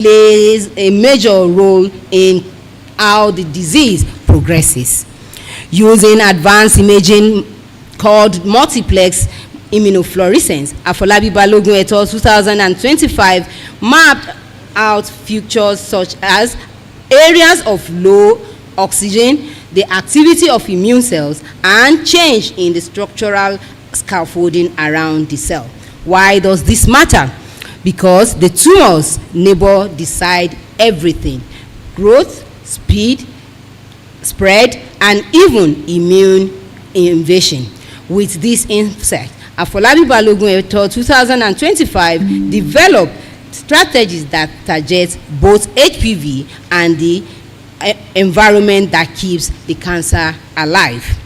plays a major role in how the disease progresses. Using advanced imaging called multiplex immunofluorescence, Afolabi Balogun et al. 2025 mapped out features such as areas of low oxygen, the activity of immune cells, and change in the structural scaffolding around the cell. Why does this matter? Because the tumor's neighbor decide everything: growth, speed, spread, and even immune invasion. With this insight, Afolabi Balogun et al. 2025 developed strategies that target both HPV and the environment that keeps the cancer alive.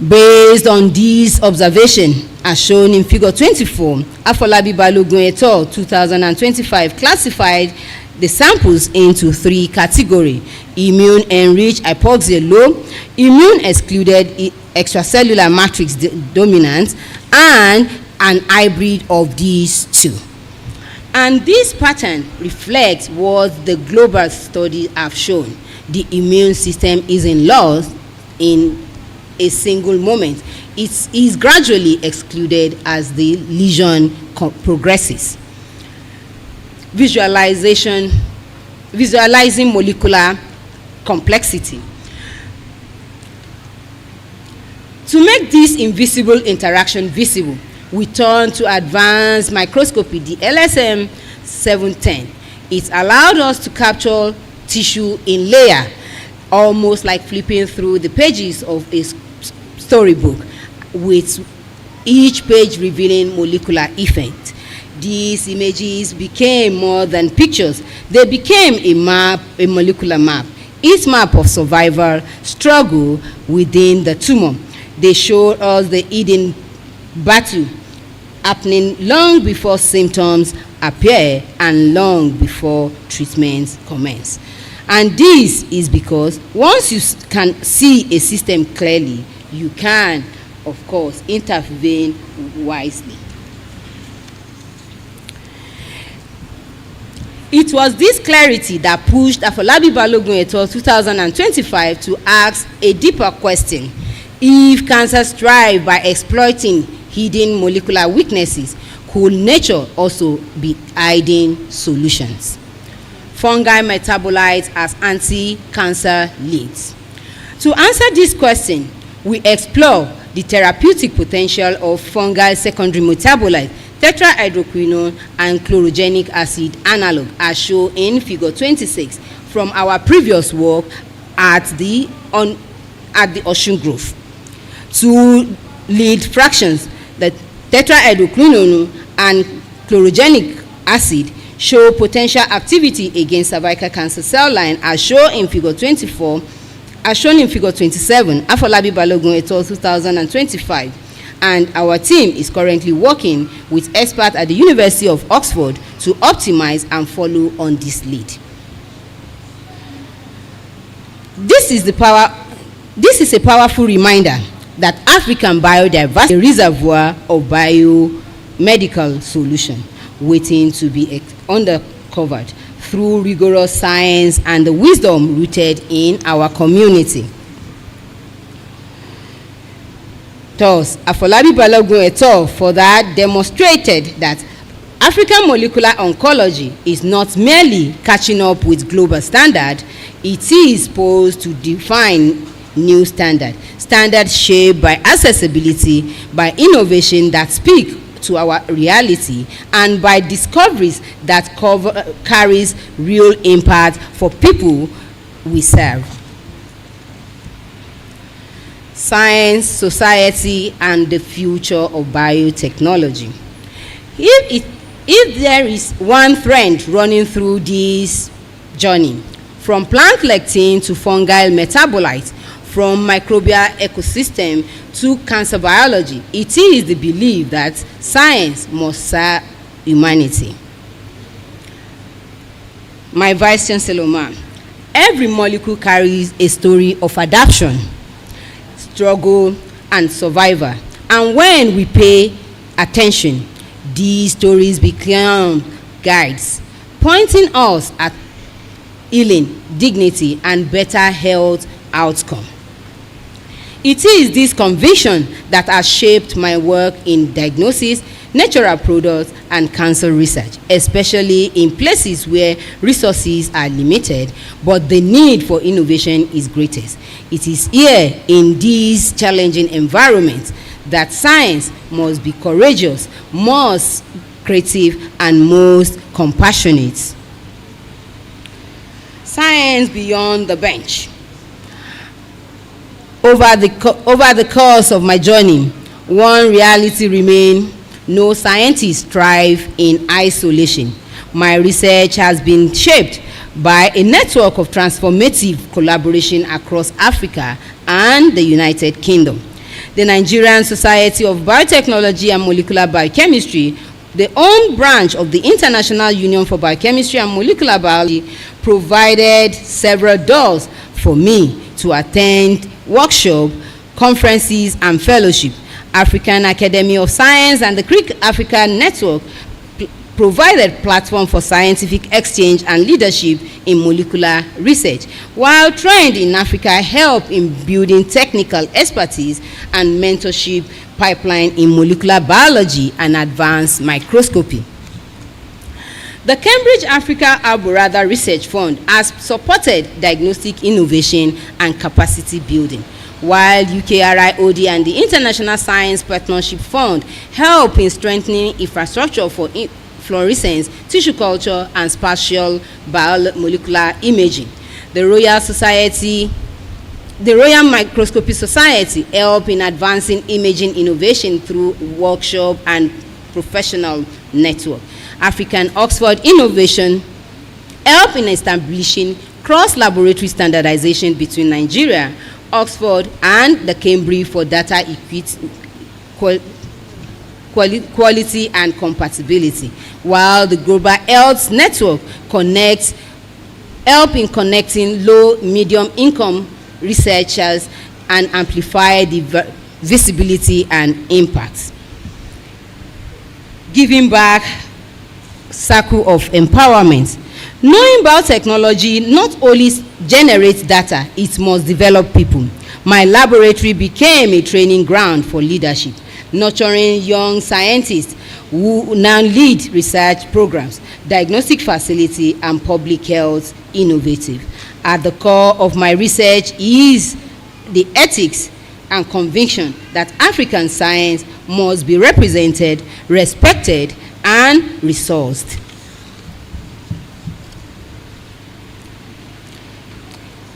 Based on these observations, as shown in figure 24, Afolabi Balogun et al. 2025 classified the samples into three categories: immune-enriched hypoxia low, immune-excluded extracellular matrix dominant, and an hybrid of these two. And this pattern reflects what the global studies have shown. The immune system isn't lost in a single moment. It is gradually excluded as the lesion progresses. Visualizing molecular complexity. To make this invisible interaction visible, we turn to advanced microscopy, the LSM 710. It allowed us to capture tissue in layer, almost like flipping through the pages of a storybook, with each page revealing molecular effect. These images became more than pictures. They became a map, a molecular map, each map of survival struggle within the tumor. They showed us the hidden battle happening long before symptoms appear and long before treatments commence. And this is because once you can see a system clearly, you can, of course, intervene wisely. It was this clarity that pushed Afolabi Balogun et al. 2025 to ask a deeper question: if cancers thrive by exploiting hidden molecular weaknesses, could nature also be hiding solutions? Fungi metabolites as anti-cancer leads. To answer this question, we explore the therapeutic potential of fungal secondary metabolites, tetrahydroquinone and chlorogenic acid analog, as shown in figure 26 from our previous work at the Osogbo. Two lead fractions, the tetrahydroquinone and chlorogenic acid, show potential activity against cervical cancer cell line, as shown in figure 24, as shown in figure 27, Afolabi Balogun et al. 2025. And our team is currently working with experts at the University of Oxford to optimize and follow on this lead. This is a powerful reminder that African biodiversity is a reservoir of biomedical solutions waiting to be uncovered through rigorous science and the wisdom rooted in our community. Thus, Afolabi Balogun et al. For that demonstrated that African molecular oncology is not merely catching up with global standard, it is posed to define new standards shaped by accessibility, by innovation that speak to our reality, and by discoveries that carries real impact for people we serve. Science, society, and the future of biotechnology. If there is one thread running through this journey, from plant lectin to fungal metabolites, from microbial ecosystem to cancer biology, it is the belief that science must serve humanity. My Vice Chancellor, ma'am, every molecule carries a story of adaptation, struggle, and survival. And when we pay attention, these stories become guides, pointing us at healing, dignity, and better health outcome. It is this conviction that has shaped my work in diagnosis, natural products, and cancer research, especially in places where resources are limited, but the need for innovation is greatest. It is here in these challenging environments that science must be courageous, most creative, and most compassionate. Science beyond the bench. Over the course of my journey, one reality remains: no scientist thrives in isolation. My research has been shaped by a network of transformative collaboration across Africa and the United Kingdom. The Nigerian Society of Biotechnology and Molecular Biochemistry, the own branch of the International Union for Biochemistry and Molecular Biology, provided several doors for me to attend workshops, conferences, and fellowship. African Academy of Science and the Greek Africa Network provided platform for scientific exchange and leadership in molecular research, while Trend in Africa helped in building technical expertise and mentorship pipeline in molecular biology and advanced microscopy. The Cambridge Africa Arborada Research Fund has supported diagnostic innovation and capacity building, while UKRIOD and the International Science Partnership Fund help in strengthening infrastructure for fluorescence, tissue culture, and spatial molecular imaging. The Royal Microscopy Society help in advancing imaging innovation through workshop and professional network. African Oxford Innovation help in establishing cross-laboratory standardization between Nigeria, Oxford, and the Cambridge for data equity, quality and compatibility, while the Global Health Network help in connecting low, medium income researchers and amplify the visibility and impact. Giving back circle of empowerment. Knowing biotechnology not only generates data, it must develop people. My laboratory became a training ground for leadership, nurturing young scientists who now lead research programs, diagnostic facility, and public health innovative. At the core of my research is the ethics and conviction that African science must be represented, respected, and resourced.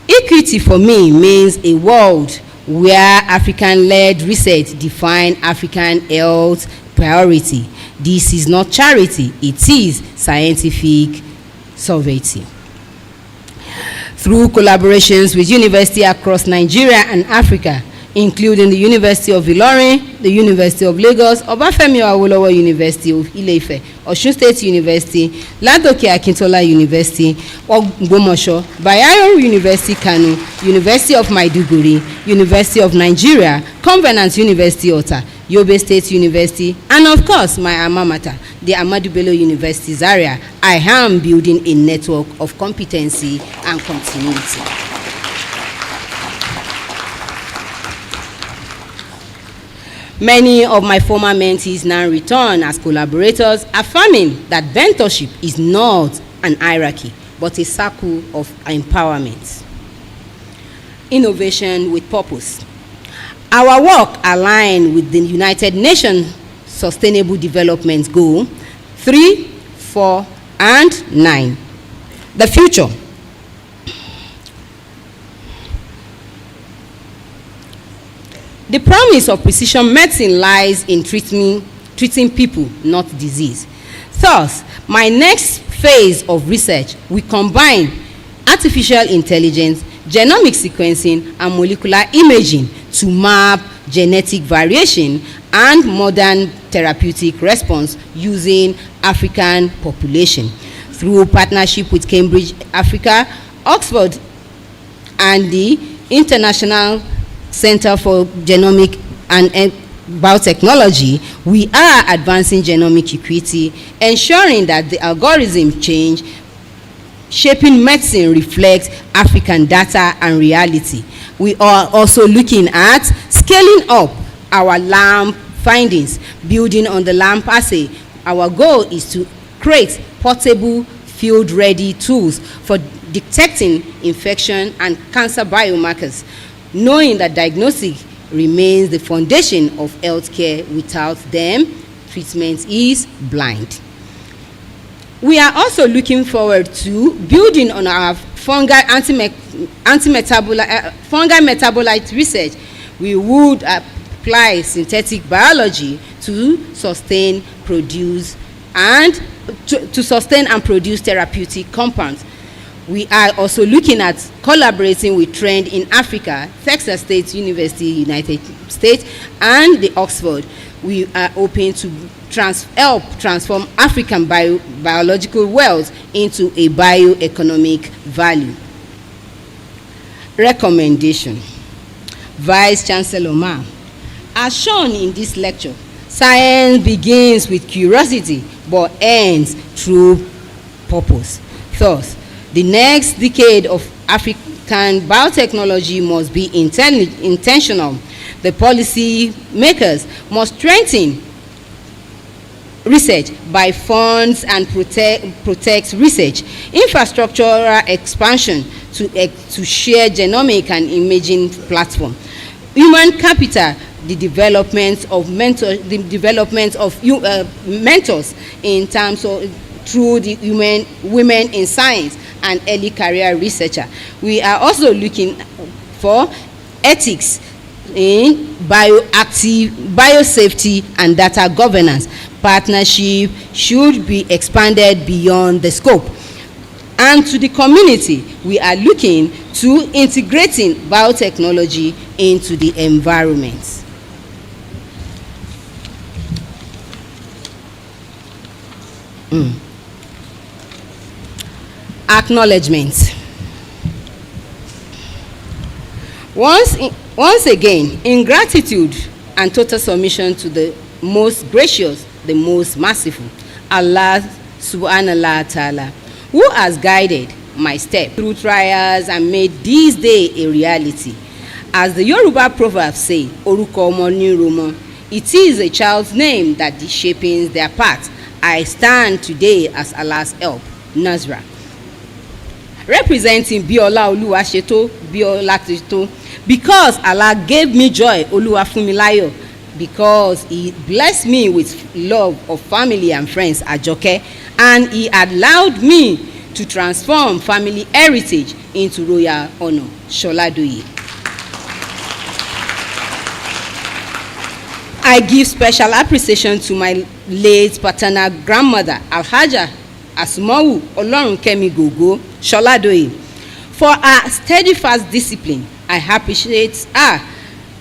Equity for me means a world where African-led research defines African health priority. This is not charity, it is scientific sovereignty. Through collaborations with universities across Nigeria and Africa, including the University of Ilorin, the University of Lagos, Obafemi Awolowo University of Ile-Ife, Osun State University, Ladoke Akintola University, Ogbomoso, Bayero University Kano, University of Maiduguri, University of Nigeria, Covenant University Ota, Yobe State University, and of course my alma mater, the Ahmadu Bello University Zaria. I am building a network of competency and continuity. Many of my former mentees now return as collaborators, affirming that mentorship is not an hierarchy, but a circle of empowerment. Innovation with purpose. Our work aligns with the United Nations Sustainable Development Goal 3, 4, and 9. The future. The promise of precision medicine lies in treating people, not disease. Thus, my next phase of research will combine artificial intelligence, genomic sequencing, and molecular imaging to map genetic variation and modern therapeutic response using African population. Through partnership with Cambridge Africa, Oxford, and the International Center for Genomic and biotechnology, we are advancing genomic equity, ensuring that the algorithm change shaping medicine reflects African data and reality. We are also looking at scaling up our LAMP findings, building on the LAMP assay. Our goal is to create portable, field-ready tools for detecting infection and cancer biomarkers, knowing that diagnosis remains the foundation of healthcare. Without them, treatment is blind. We are also looking forward to building on our fungal metabolite research. We would apply synthetic biology to sustain, produce, and produce therapeutic compounds. We are also looking at collaborating with Trend in Africa, Texas State University, United States, and the Oxford. We are hoping to help transform African biological wealth into a bioeconomic value. Recommendation. Vice Chancellor Ma, as shown in this lecture, science begins with curiosity but ends through purpose. Thus, the next decade of African biotechnology must be intentional. The policy makers must strengthen research by funds and protect research, infrastructural expansion to share genomic and imaging platform, human capital, the development of mentors in terms of through the women in science and early career researcher. We are also looking for ethics in biosafety and data governance. Partnership should be expanded beyond the scope. And to the community, we are looking to integrating biotechnology into the environment. Acknowledgement. Once again, in gratitude and total submission to the most gracious, the most merciful, Allah subhanahu wa ta'ala, who has guided my step through trials and made this day a reality. As the Yoruba proverb say, Oruko Omo ni Romo, it is a child's name that shapes their path. I stand today as Allah's help, Nazra. Representing Biola Oluwaseto, Biola Tito, because Allah gave me joy, Oluwafunmilayo, because He blessed me with love of family and friends, Ajoke, and He allowed me to transform family heritage into royal honor, Sholadoye. I give special appreciation to my late paternal grandmother, Alhaja Asumawu Olorunkemi Gogo Sholadoye, for her steadfast discipline. I appreciate her.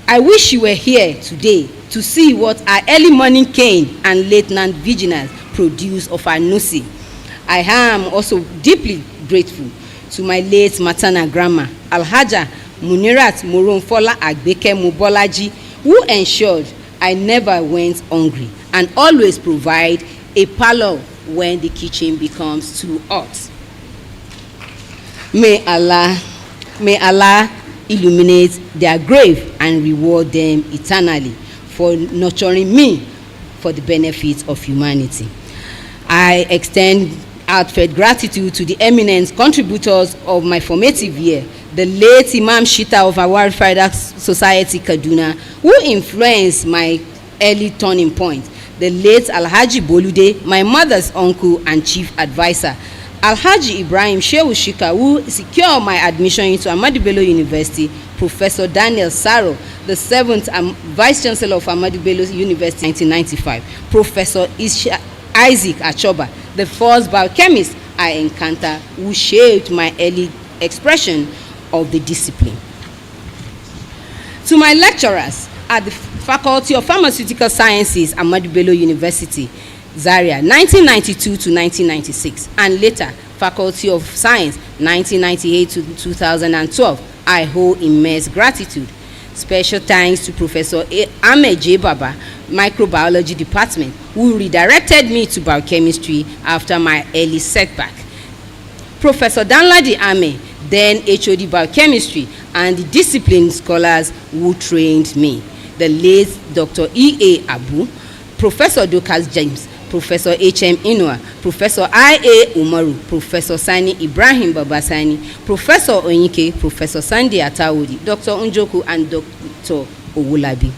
I wish she were here today to see what her early morning cane and late night vigilance produced of her nursing. I am also deeply grateful to my late maternal grandma, Alhaja Munirat Moronfola Agbeke Mubolaji, who ensured I never went hungry and always provide a parlor when the kitchen becomes too hot. May Allah illuminate their grave and reward them eternally for nurturing me for the benefit of humanity. I extend heartfelt gratitude to the eminent contributors of my formative year, the late Imam Shita of our Friday Society Kaduna, who influenced my early turning point, the late Alhaji Bolude, my mother's uncle and chief advisor, Alhaji Ibrahim Shehu Shika, who secured my admission into Ahmadu Bello University, Professor Daniel Saro, the 7th Vice Chancellor of Ahmadu Bello University, 1995, Professor Isaac Achoba, the first biochemist I encountered, who shaped my early expression of the discipline. To my lecturers at the Faculty of Pharmaceutical Sciences, Ahmadu Bello University, Zaria, 1992 to 1996, and later Faculty of Science, 1998 to 2012, I owe immense gratitude. Special thanks to Professor Ahmed J. Baba, Microbiology Department, who redirected me to biochemistry after my early setback. Professor Danladi Ame, then HOD Biochemistry, and the discipline scholars who trained me. The late Dr. E.A. Abu, Professor Dokas James, Professor H.M. Inua, Professor I.A. Umaru, Professor Sani Ibrahim Babasani, Professor Onyike, Professor Sandy Atawodi, Dr. Unjoku, and Dr. Owulabi.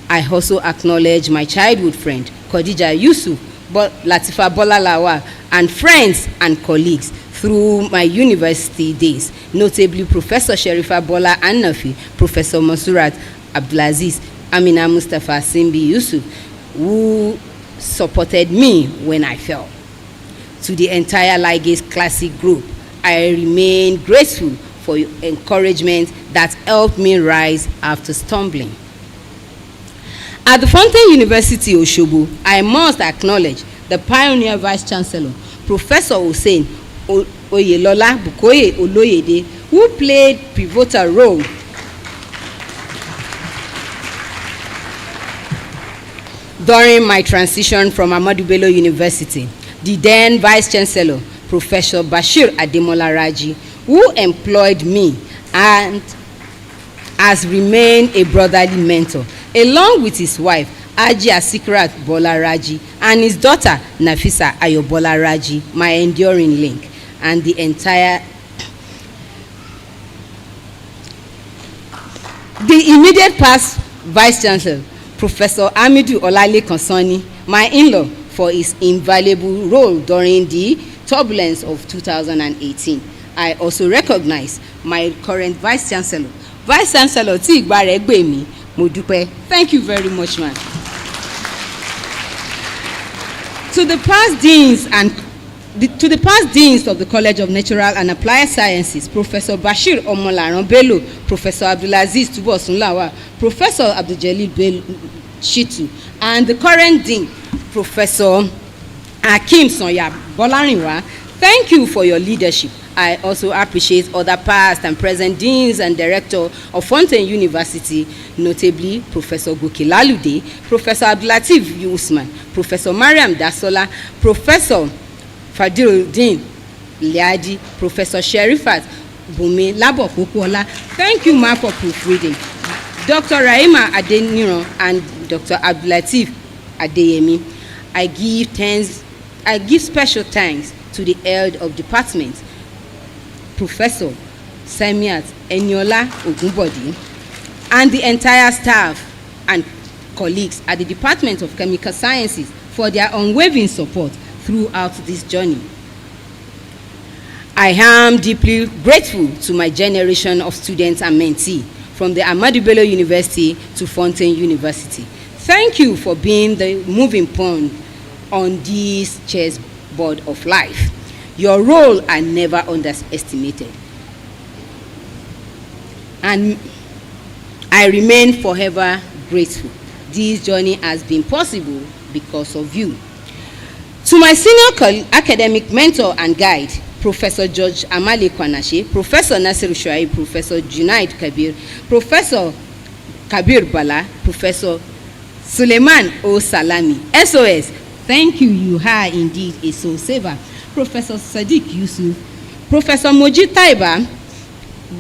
I also acknowledge my childhood friend, Khadija Yusuf, Latifa Bolalawa, and friends and colleagues through my university days, notably Professor Sherifa Bola Annafi, Professor Masurat Abdulaziz, Amina Mustafa Simbi Yusuf, who supported me when I fell. To the entire Ligase Classic group, I remain grateful for your encouragement that helped me rise after stumbling. At the Fountain University, Osogbo, I must acknowledge the pioneer Vice-Chancellor, Professor Hussein Oyelola Bukoye Oloyede, who played pivotal role during my transition from Ahmadu Bello University. The then Vice-Chancellor, Professor Bashir Ademola Raji, who employed me and has remained a brotherly mentor, along with his wife, Aji Asikrat Bola Raji, and his daughter, Nafisa Ayobola Raji, my enduring link, and the entire the immediate past Vice-Chancellor, Professor Amidu Olalekan Sani, my in-law, for his invaluable role during the turbulence of 2018. I also recognize my current Vice-Chancellor, Vice-Chancellor tí ìgbà rẹ̀ gbè mí, mo dúpẹ́. Thank you very much, man. To the past deans of the College of Natural and Applied Sciences, Professor Bashir Omolaran Bello, Professor Abdulaziz Tubosunlawa, Professor Abdul-Jalil Bello Shitu, and the current dean, Professor Hakeem Sonya Bolarinwa, thank you for your leadership. I also appreciate other past and present deans and director of Fountain University, notably Professor Goke Lalude, Professor Abdulatif Usman, Professor Mariam Dasola, Professor Fadiluddin Liadi, Professor Sherifat Bumi Labo Pokuola. Thank you, ma, for proofreading. Dr. Rahima Adeniran and Dr. Abdulatif Adeyemi. I give special thanks to the head of department, Professor Samiat Eniola Ogunbodi, and the entire staff and colleagues at the Department of Chemical Sciences for their unwavering support throughout this journey. I am deeply grateful to my generation of students and mentees from the Ahmadu Bello University to Fountain University. Thank you for being the moving point on this chessboard of life. Your role are never underestimated, and I remain forever grateful. This journey has been possible because of you. To my senior academic mentor and guide, Professor George Amale Kwanache, Professor Nasir Shuaib, Professor Junaid Kabir, Professor Kabir Bala, Professor Suleiman O. Salami, SOS, thank you, you are indeed a soul saver. Professor Sadiq Yusuf, Professor Moji Taiba,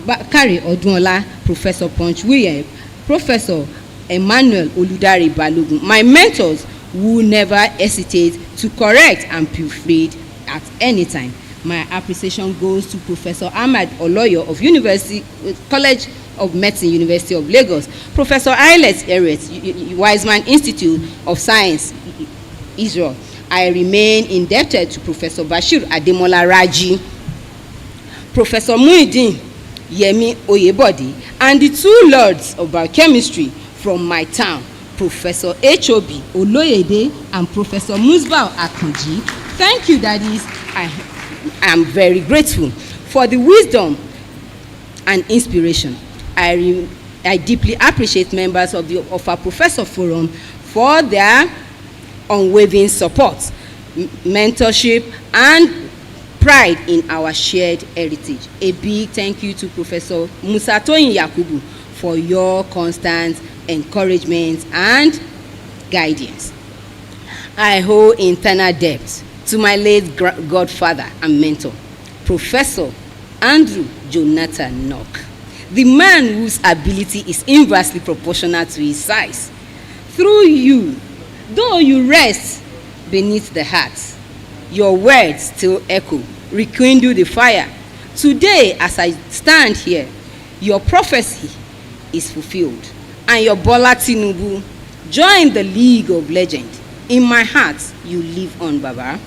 Bakari Odunola, Professor Punch William, Professor Emmanuel Oludari Balogun, my mentors who never hesitate to correct and proofread at any time. My appreciation goes to Professor Ahmad Oloyo of College of Medicine, University of Lagos, Professor Ailet Eret, Wiseman Institute of Science, Israel. I remain indebted to Professor Bashir Ademola Raji, Professor Muhyiddin Yemi Oyebode, and the two lords of biochemistry from my town, Professor H.O.B. Oloyede and Professor Musbau Akunji. Thank you, daddies. I am very grateful for the wisdom and inspiration. I deeply appreciate members of our Professor Forum for their unwavering support, mentorship, and pride in our shared heritage. A big thank you to Professor Musa Toyin Yakubu for your constant encouragement and guidance. I owe eternal debt to my late godfather and mentor, Professor Andrew Jonathan Knock, the man whose ability is inversely proportional to his size. Through you, though you rest beneath the heart, your words still echo, rekindle the fire. Today, as I stand here, your prophecy is fulfilled, and your Bola Tinubu joined the League of Legends. In my heart, you live on, Baba.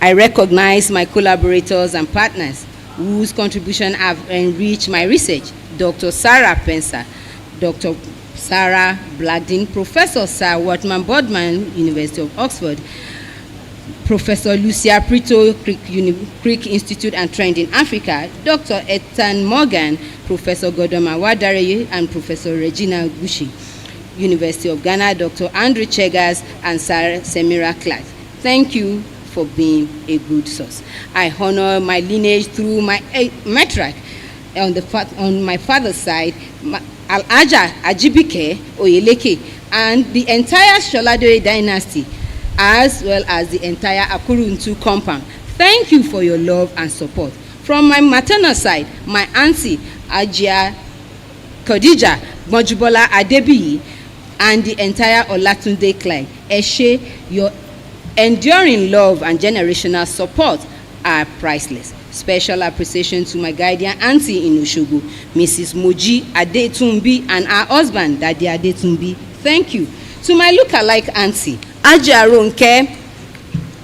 I recognize my collaborators and partners whose contribution have enriched my research. Dr. Sarah Pensa, Dr. Sarah Blagdin, Professor Sir Wortman Bodman, University of Oxford, Professor Lucia Prito, Creek Institute and Trend in Africa, Dr. Ethan Morgan, Professor Godoma Wadare, and Professor Regina Gushi, University of Ghana, Dr. Andrew Chegas, and Sarah Semira Clark. Thank you for being a good source. I honor my lineage through my matriarch on my father's side, Al-Aja Ajibike Oyeleke, and the entire Sholadore dynasty, as well as the entire Akuruntu compound. Thank you for your love and support. From my maternal side, my auntie Ajia Khadija Mojubola Adebiyi and the entire Olatunde clan, Eshe, your enduring love and generational support are priceless. Special appreciation to my guardian auntie in Osogbo, Mrs. Moji Adetumbi, and her husband, Daddy Adetumbi. Thank you. To my look-alike auntie, Ajaronke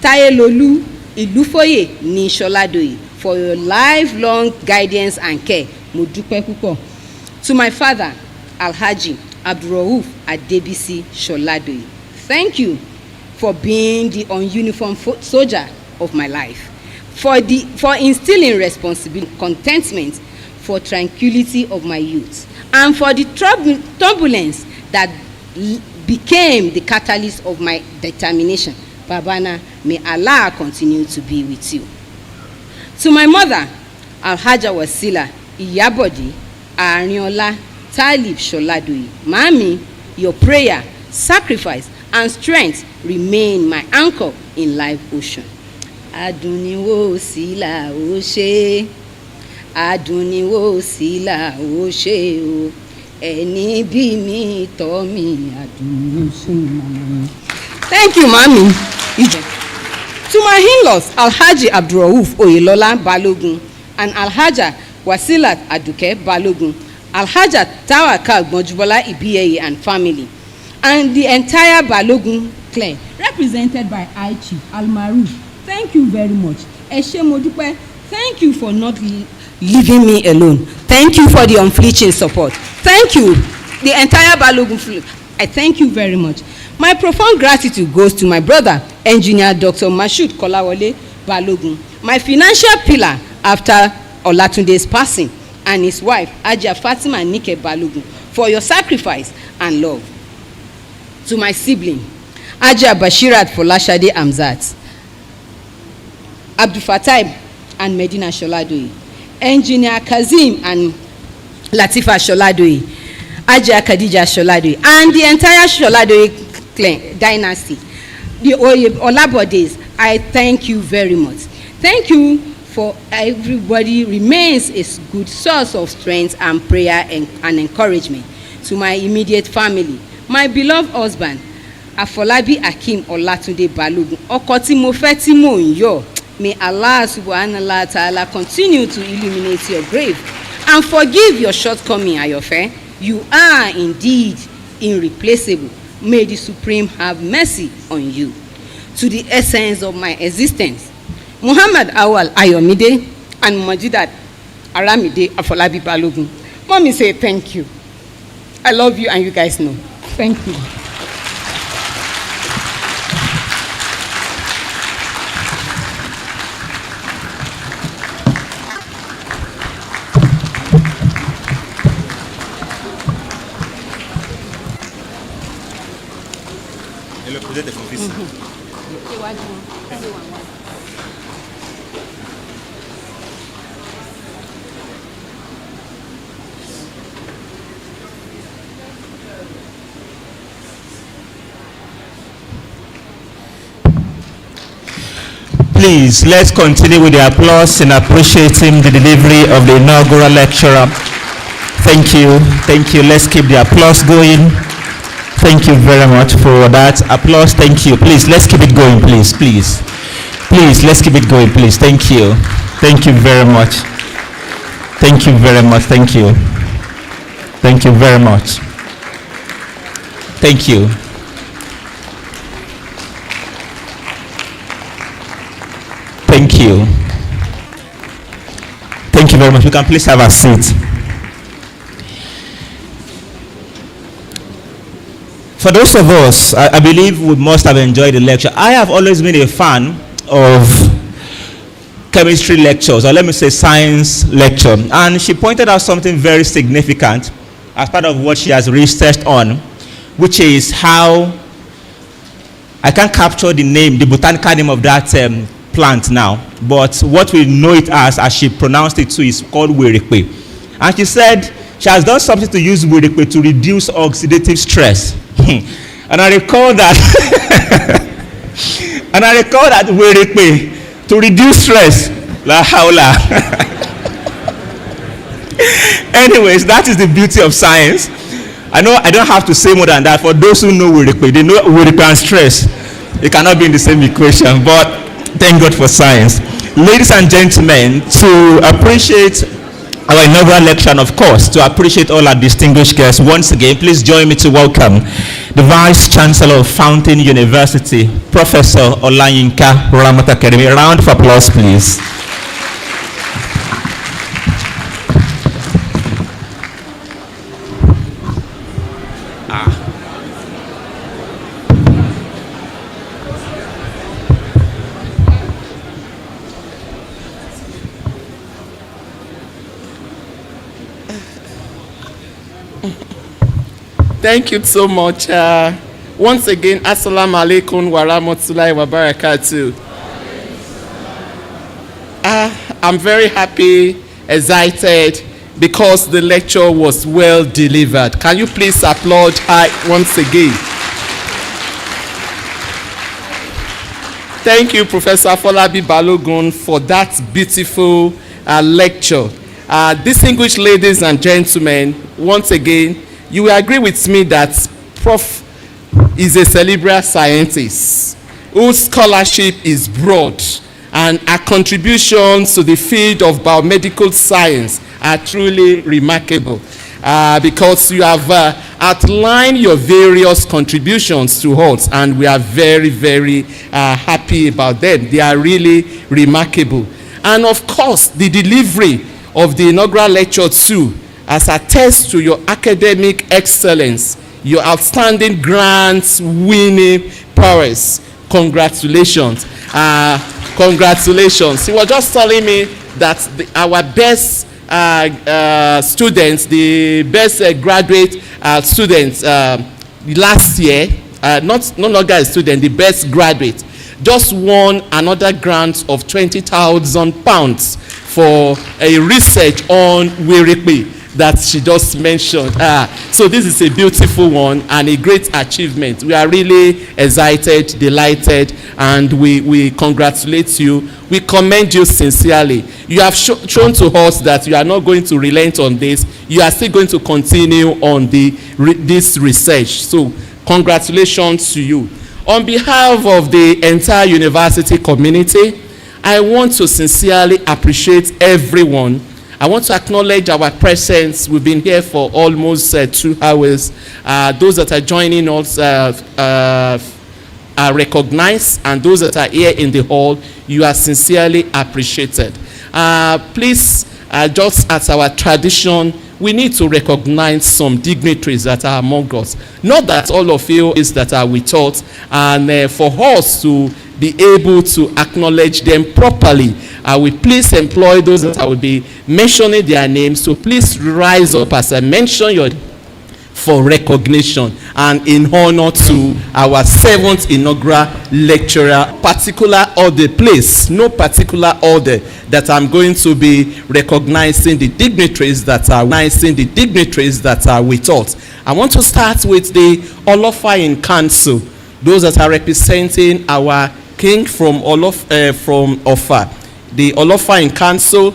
Tayelolu Ilufoye ní Ṣọládòyè, for your lifelong guidance and care. Mo dúpẹ́ púpọ̀. To my father, Alhaji Abdulrauf Adebisi Ṣọládòyè, thank you for being the ununiformed soldier of my life, for instilling responsibility, contentment, for tranquility of my youth, and for the turbulence that became the catalyst of my determination. Babana, may Allah continue to be with you. To my mother, Alhaja Wasila Iyabodi Arinola Talib Ṣọládòyè, Mami, your prayer, sacrifice, and strength remain my anchor in life ocean. Aduniwo sila o ṣe, aduniwo sila o ṣe o, ẹni bí mi tọ́ mi aduniwo sila. Thank you, Mami. To my in-laws, Alhaji Abdulrauf Oyelola Balogun and Alhaja Wasilat Aduke Balogun, Alhaja Tawakal Mojubola Ibiyeye and family, and the entire Balogun clan, represented by I Chief Almaruf. Thank you very much. Eshe Modupe, thank you for not leaving me alone. Thank you for the unflinching support. Thank you, the entire Balogun fleet. I thank you very much. My profound gratitude goes to my brother, Engineer Dr. Mashood Kolawole Balogun, my financial pillar after Olatunde's passing, and his wife, Ajia Fatima Nike Balogun, for your sacrifice and love. To my sibling, Ajia Bashirat Folashade Amzat, Abdul Fatai and Medina Ṣọládòyè, Engineer Kazim and Latifa Ṣọládòyè, Ajia Khadija Ṣọládòyè, and the entire Ṣọládòyè clan dynasty, the Olabodes. I thank you very much. Thank you for everybody remains a good source of strength and prayer and encouragement. To my immediate family, my beloved husband, Afolabi Akim Olatunde Balogun, ọkọ tí mo fẹ́ tí mò ń yọ̀. May Allah subhanahu wa ta'ala continue to illuminate your grave and forgive your shortcoming, Ayofe. You are indeed irreplaceable. May the Supreme have mercy on you. To the essence of my existence, Muhammad Awal Ayomide and Majidat Aramide Afolabi Balogun. Mommy say thank you. I love you and you guys know. Thank you. please, let's continue with the applause in appreciating the delivery of the inaugural lecturer. Thank you. Thank you. Let's keep the applause going. Thank you very much for that applause. Thank you. Please, let's keep it going, please. Please. Please, let's keep it going, please. Thank you. Thank you very much. Thank you very much. Thank you. Thank you very much. Thank you. Thank you. Thank you very much. We can please have a seat. For those of us, I believe we must have enjoyed the lecture. I have always been a fan of chemistry lectures, or let me say science lecture. And she pointed out something very significant as part of what she has researched on, which is how, I can't capture the name, the botanical name of that plant now, but what we know it as she pronounced it too, is called werikwe. And she said she has done something to use werikwe to reduce oxidative stress. And I recall that and I recall that werikwe to reduce stress. La hawla. Anyways, that is the beauty of science. I know I don't have to say more than that. For those who know werikwe, they know werikwe and stress. It cannot be in the same equation, but thank God for science. Ladies and gentlemen, to appreciate our inaugural lecture, and of course, to appreciate all our distinguished guests, once again, please join me to welcome the Vice Chancellor of Fountain University, Professor Olayinka Ramatakeremi. A round of applause, please. Thank you so much. Once again, Assalamu alaikum wa rahmatullahi wa barakatuh. I'm very happy, excited, because the lecture was well delivered. Can you please applaud her once again? Thank you, Professor Folabi Balogun, for that beautiful lecture. Distinguished ladies and gentlemen, once again, you will agree with me that Prof is a cerebral scientist whose scholarship is broad, and her contributions to the field of biomedical science are truly remarkable, because you have outlined your various contributions to us, and we are very, very happy about them. They are really remarkable. And of course, the delivery of the inaugural lecture too, as attest to your academic excellence, your outstanding grants winning prowess. Congratulations. Congratulations. He was just telling me that our best students, the best graduate students last year, no longer a student, the best graduate, just won another grant of £20,000 for a research on werikwe that she just mentioned. So this is a beautiful one and a great achievement. We are really excited, delighted, and we congratulate you. We commend you sincerely. You have shown to us that you are not going to relent on this. You are still going to continue on this research. So congratulations to you. On behalf of the entire university community, I want to sincerely appreciate everyone. I want to acknowledge our presence. We've been here for almost 2 hours. Those that are joining us are recognized, and those that are here in the hall, you are sincerely appreciated. Please, just as our tradition, we need to recognize some dignitaries that are among us. Not that all of you is that are with us, and for us to be able to acknowledge them properly, I will please employ those that I will be mentioning their names. So please rise up as I mention your for recognition and in honor to our 7th inaugural lecturer. Particular order, please, no particular order, that I'm going to be recognizing the dignitaries that are with us. I want to start with the Olofa in Council, those that are representing our King from Ofa. The Olofa in council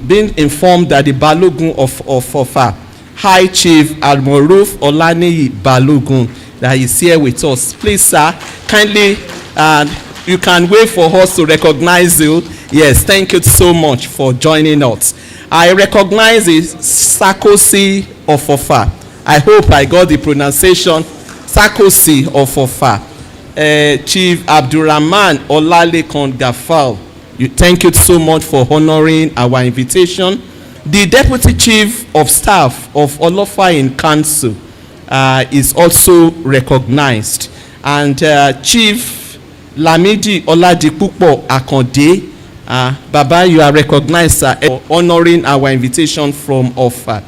being informed that the Balogun of Ofa, High Chief Almoruf Olaniyi Balogun, that is here with us. Please, sir, kindly, you can wait for us to recognize you. Yes, thank you so much for joining us. I recognize the Sakosi of Ofa. I hope I got the pronunciation. Sakosi of Ofa. Chief Abdurrahman Olalekan Gafal. Thank you so much for honoring our invitation. The Deputy Chief of Staff of Olofa in Council is also recognized. And Chief Lamidi Oladipupo Akonde, Baba, you are recognized for honoring our invitation from Ofa.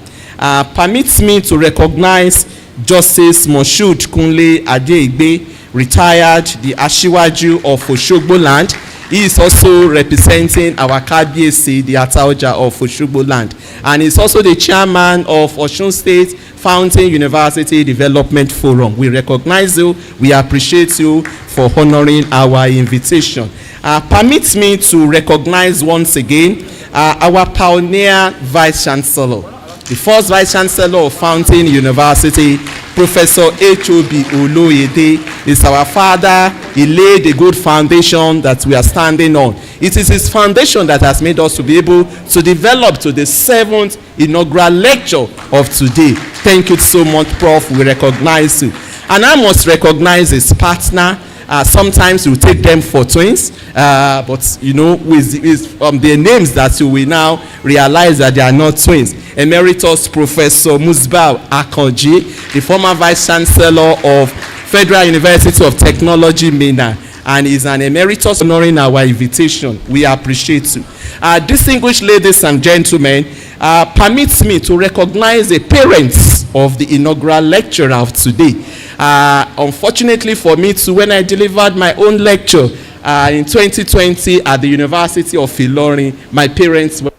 Permits me to recognize Justice Moshood Kunle Adeigbe, retired, the Ashiwaju of Osogbo land. He is also representing our KBC, the Ataoja of Osogbo land. And he is also the chairman of Osun State Fountain University Development Forum. We recognize you. We appreciate you for honoring our invitation. Permit me to recognize once again our pioneer Vice Chancellor, the first Vice Chancellor of Fountain University, Professor H.O.B. Oloyede, is our father. He laid a good foundation that we are standing on. It is his foundation that has made us to be able to develop to the 7th inaugural lecture of today. Thank you so much, Prof. We recognize you. And I must recognize his partner. Sometimes we take them for twins, but you know, with their names that you will now realize that they are not twins. Emeritus Professor Musbau Akonji, the former Vice Chancellor of Federal University of Technology, Minna, and is an emeritus honoring our invitation. We appreciate you. Distinguished ladies and gentlemen, permits me to recognize the parents of the inaugural lecturer of today. Unfortunately for me too, when I delivered my own lecture in 2020 at the University of Ilorin, my parents were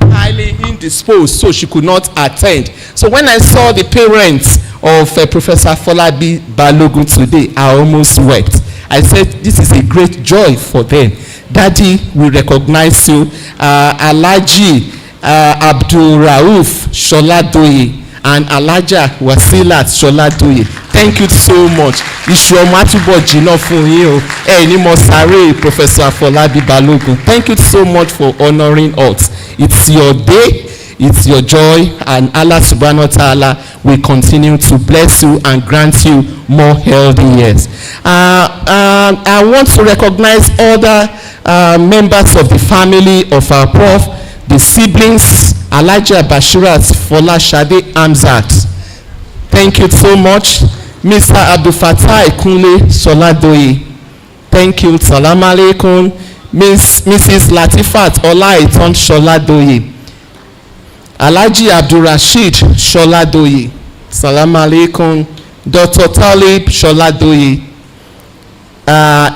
highly indisposed, so she could not attend. So when I saw the parents of Professor Folabi Balogun today, I almost wept. I said, this is a great joy for them. Daddy, we recognize you. Alhaji Abdul Rauf Sholadoye and Alhaja Wasilat Sholadoye. Thank you so much. Iṣu ọmọ àtúbọ̀ jìnnà fún yín o. Ní mo sáré Professor Folabi Balogun. Thank you so much for honoring us. It's your day. It's your joy, and Allah subhanahu wa ta'ala will continue to bless you and grant you more healthy years. I want to recognize other members of the family of our prof, the siblings, Alhaja Bashirat Folashade Amzat. Thank you so much. Mr. Abdul Fattah Kunle Soladoye. Thank you. Salam alaikum. Mrs. Latifat Olaiton Sholadoye. Alhaji Abdurrashid Sholadoye. Salam alaikum. Dr. Talib Sholadoye.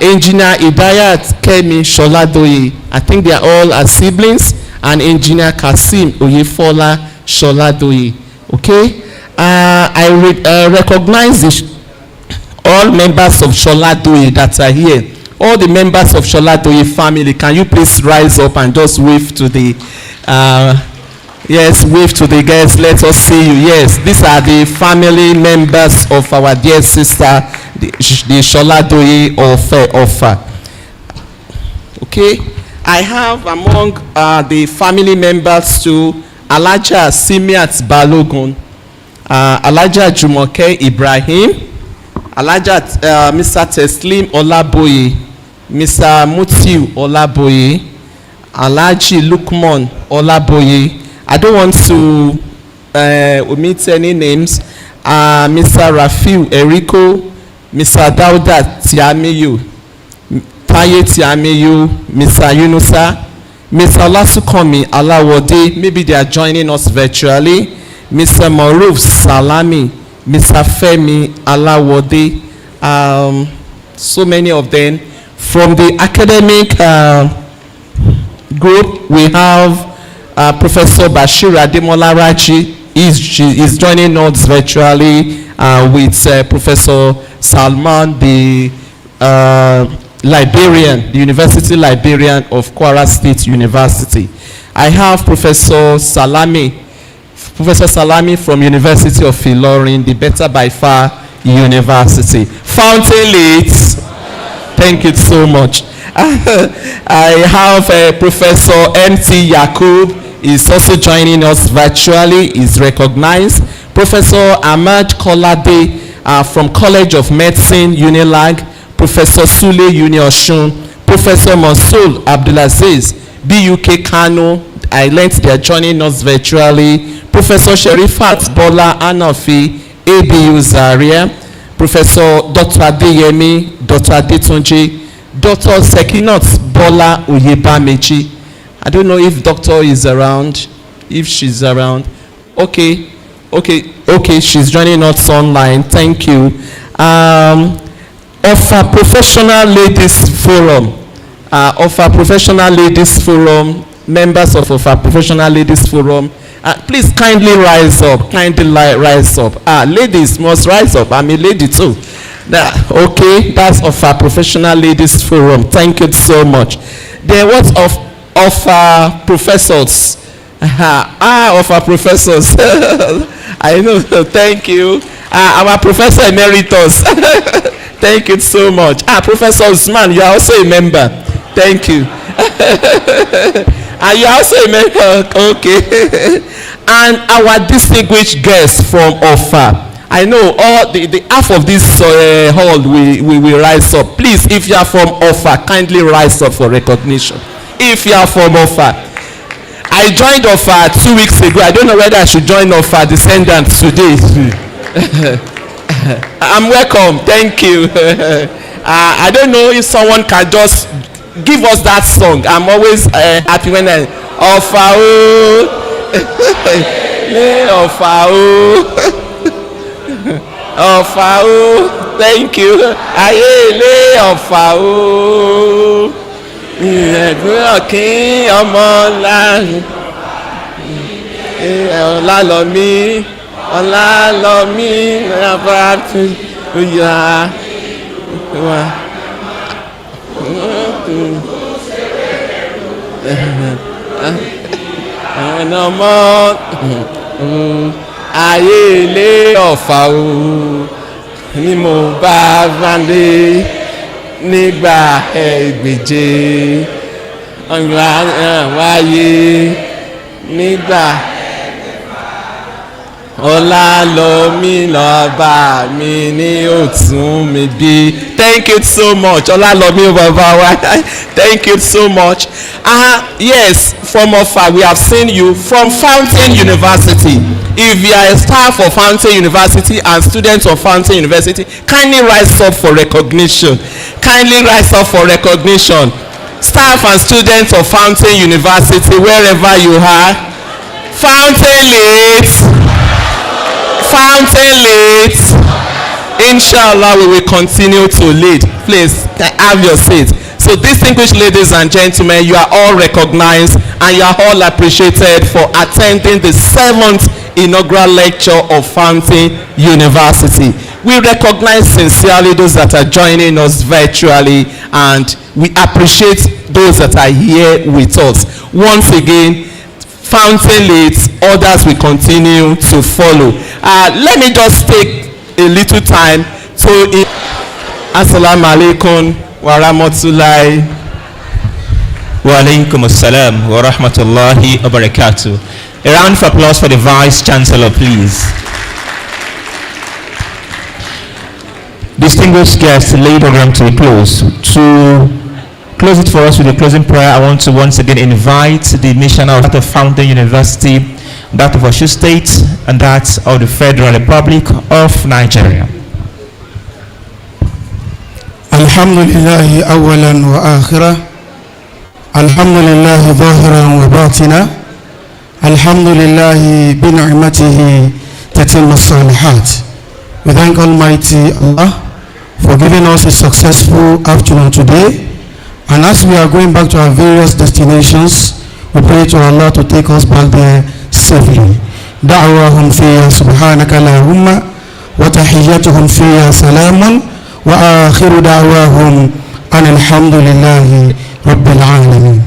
Engineer Idayat Kemi Sholadoye. I think they are all our siblings. And Engineer Kasim Oyefola Sholadoye. Okay? I recognize all members of Sholadoye that are here. All the members of Sholadoye family, can you please rise up and just wave to the yes, wave to the guests. Let us see you. Yes, these are the family members of our dear sister, the Sholadoye of okay. I have among the family members to Alhaja Simiat Balogun, Alhaja Jumoke Ibrahim, Alhaja Mr. Teslim Olaboye, Mr. Mutiu Olaboye, Alhaji Lukman Olaboye. I don't want to omit any names. Mr. Rafiu Eriko, Mr. Dauda Tiamiyu, Taye Tiamiyu, Mr. Yunusa, Mr. Lasukomi Alawode, maybe they are joining us virtually, Mr. Maruf Salami, Mr. Femi Alawode, so many of them. From the academic group, we have Professor Bashir Ademola Raji is joining us virtually with Professor Salman, the librarian, the university librarian of Kwara State University. I have Professor Salami from University of Ilorin, the Better by Far University. Fountain Leads, thank you so much. I have Professor M.T. Yakub is also joining us virtually, is recognized. Professor Ahmad Kolade from College of Medicine, Unilag. Professor Sule Unioshun, Professor Monsool Abdulaziz, BUK Kano, I learned they are joining us virtually. Professor Sherifat Bola Anafi, ABU Zaria. Professor Dr. Adeyemi, Dr. Adetunji, Dr. Sekinat Bola Oyebameji. I don't know if doctor is around, if she's around. Okay, she's joining us online. Thank you. Of our Professional Ladies Forum, members of our Professional Ladies Forum, please kindly rise up. Ladies must rise up. I'm a lady too. Okay, that's of our Professional Ladies Forum. Thank you so much. There was of our professors. Of our professors. I know. Thank you. Our Professor Emeritus. Thank you so much. Professor Usman, you are also a member. Thank you. You are also a member. Okay. And our distinguished guests from OFA. I know all the half of this hall we will rise up. Please, if you are from OFA, kindly rise up for recognition. If you are from OFA. I joined OFA 2 weeks ago. I don't know whether I should join OFA descendants today. I'm welcome. Thank you. I don't know if someone can just give us that song. I'm always happy when I offer. Thank you. Ọlálọ́mí abáàtú oyà wà àwọn ọmọ ayé ilé ọ̀fà o ni mo bá wálé nígbà ẹgbèje ọ̀yà wáyé nígbà. Ọlálọ́mí lọ́ba mi ní òtún mi bí. Thank you so much. Ọlálọ́mí bàbá wa. Thank you so much. Yes, from OFA we have seen you from Fountain University. If you are a staff of Fountain University and students of Fountain University, kindly rise up for recognition. Kindly rise up for recognition. Staff and students of Fountain University, wherever you are. Fountain Leads. Fountain Leads. Inshallah, we will continue to lead. Please have your seat. So, distinguished ladies and gentlemen, you are all recognized and you are all appreciated for attending the 7th inaugural lecture of Fountain University. We recognize sincerely those that are joining us virtually, and we appreciate those that are here with us. Once again, Fountain Leads, others will continue to follow. Let me just take a little time to Assalamu alaikum wa rahmatullahi wa alaikum assalam wa rahmatullahi wa barakatuh. A round of applause for the Vice Chancellor, please. Distinguished guests, lay the program to a close. To close it for us with a closing prayer, I want to once again invite the missioner of Fountain University, that of Osun State, and that of the Federal Republic of Nigeria. Alhamdulillah awalan wa akhira. Alhamdulillah zahiran wa batina. Alhamdulillah bi ni'matihi tatimmu salihat. We thank Almighty Allah for giving us a successful afternoon today. And as we are going back to our various destinations, We pray to Allah to take us back there safely. دعواهم فيها سبحانك اللهم وتحيتهم فيها سلام وآخر دعواهم أن الحمد لله رب العالمين.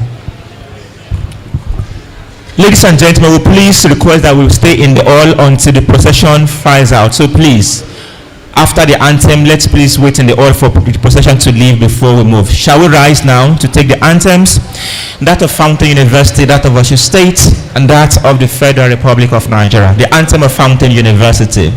Ladies and gentlemen, we please request that we stay in the hall until the procession files out. So please, after the anthem, let's please wait in the hall for the procession to leave before we move. Shall we rise now to take the anthems? That of Fountain University, that of Osun State, and that of the Federal Republic of Nigeria. The anthem of Fountain University.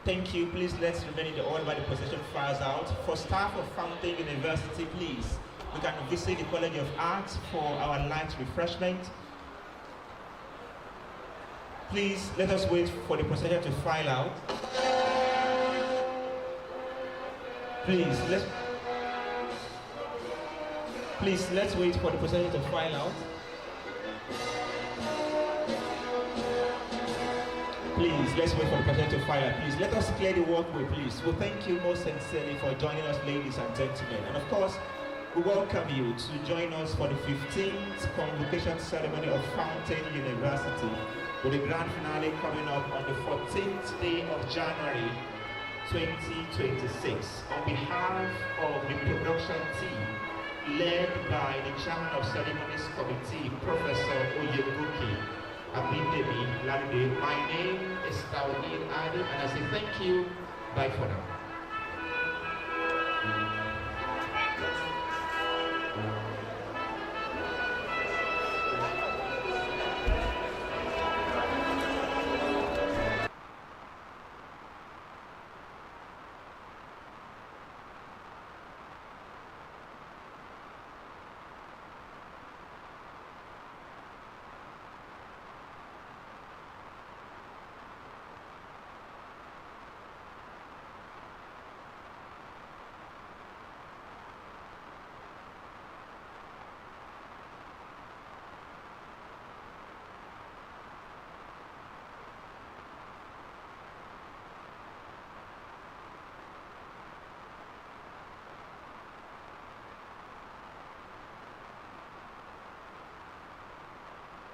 Thank you. Please let's remain in the order by the procession files out. For staff of Fountain University, please, we can visit the College of Arts for our light refreshment. Please let us wait for the procession to file out. Please let's wait for the procession to file out. Please, let's wait for the procession to file out. Please, let us clear the walkway, please. We thank you most sincerely for joining us, ladies and gentlemen. And of course, we welcome you to join us for the 15th convocation ceremony of Fountain University, with the grand finale coming up on the 14th day of January 2026. On behalf of the production team, led by the chairman of ceremonies committee, Professor Oyeguki Abindebi Laride, my name is Tawin Adi, and I say thank you. Bye for now.